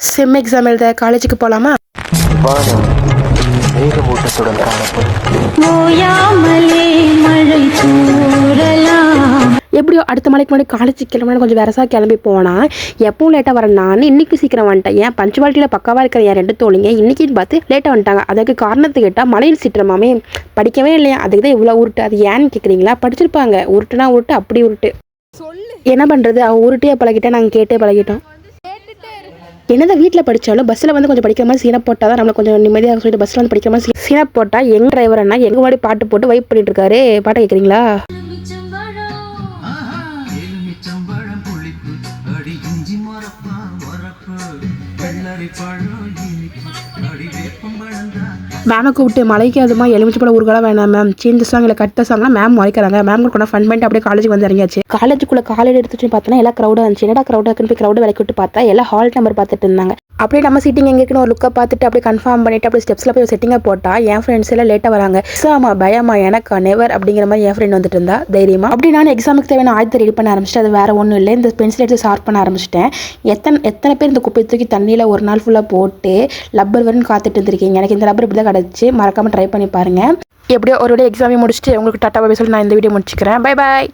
Sem exam எழுத காலேஜுக்கு போகலாமா? வானம் மேகமூட்டத்துடன் காணப்படும். ஓயாமலே மழை தூறலாம். எப்படியோ அடுத்த மலைக்கு முன்னாடி காலேஜுக்கு கிளம்புனா கொஞ்சம் வெரசா கிளம்பி போனால் எப்பவும் லேட்டாக வரேன். நான் இன்னைக்கு சீக்கிரம் வந்துட்டேன். ஏன் பஞ்சுவாலிட்டியில் பக்காவாக இருக்கிற என் 2 தோழிங்க இன்னைக்குன்னு பார்த்து லேட்டாக வந்துட்டாங்க. அதுக்கு காரணத்தை கேட்டால் மலையில் சீக்கிரமாமே படிக்கவே இல்லையா, அதுக்கு தான் இவ்வளோ உருட்டு. அது ஏன்னு கேட்குறீங்களா? படிச்சிருப்பாங்க. உருட்டுனா உருட்டு, அப்படி உருட்டு. என்ன பண்ணுறது, அவன் உருட்டியே பழகிட்டேன், நாங்கள் கேட்டே பழகிட்டோம். என்னதான் வீட்டில் படித்தாலும் பஸ்ஸில் வந்து கொஞ்சம் படிக்கிற மாதிரி சீனை போட்டால் தான் நம்மளை கொஞ்சம் நிம்மதியாக சொல்லிட்டு பஸ்ஸில் வந்து படிக்கிற மாதிரி சீனை போட்டால் எங்கள் டிரைவர் அண்ணா எங்கள் முன்னாடி பாட்டு போட்டு வைப் பண்ணிட்டு இருக்காரு. பாட்டை கேட்குறீங்களா? மேமை கூப்பிட்டு மலைக்கு அதுமா எலுமிச்சு போல ஊருக்கெல்லாம் வேணாம் மேம், சேஞ்ச் சாங் இல்லை கட்ட சாங்லாம் மேம் மறைக்கிறாங்க. மேம் கூட ஃபன் பண்ணிட்டு அப்படியே காலேஜுக்கு வந்து இறங்கியாச்சு. காலேஜுக்குள்ள காலையில் எடுத்துட்டு பார்த்தோன்னா எல்லாம் க்ரௌடாக இருந்துச்சு. என்னடா க்ரௌடாக இருக்குன்னு போய் க்ரௌடை விலைக்கு விட்டு பார்த்தா எல்லாம் ஹால் நம்பர் பார்த்துட்டு இருந்தாங்க. அப்படியே நம்ம சீட்டிங் எங்கே இருக்குன்னு ஒரு லுக்கை பார்த்துட்டு அப்படியே கன்ஃபார்ம் பண்ணிட்டு அப்படியே ஸ்டெப்ஸில் போய் செட்டிங்காக போட்டால் என் ஃப்ரெண்ட்ஸ் எல்லாம் லேட்டாக வராங்க. எக்ஸாமா பயமா எனக்கு நெவர் அப்படிங்கிற மாதிரி என் ஃப்ரெண்ட் வந்துட்டு இருந்தா தைரியமா. அப்படி நான் எக்ஸாமுக்கு தேவையான ஆயத்தை ரெடி பண்ண ஆரம்பிச்சிட்டு அது வேறு ஒன்றும் இல்லை, இந்த பென்சில் எடுத்து ஷார்ப் பண்ண ஆரம்பிச்சிட்டேன். எத்தனை பேர் இந்த குப்பை தூக்கி தண்ணியில் ஒரு நாள் ஃபுல்லாக போட்டு லப்பர் வரன்னு காத்துட்டு இருந்திருக்கீங்க. எனக்கு இந்த லப்பர் இப்படி தான் கிடச்சி. மறக்காமல் ட்ரை பண்ணி பாருங்கள். எப்படியோ ஒரு எக்ஸாமே முடிச்சுட்டு உங்களுக்கு டாட்டா பை சொல்லி நான் இந்த வீடியோ முடிச்சுக்கிறேன். Bye bye.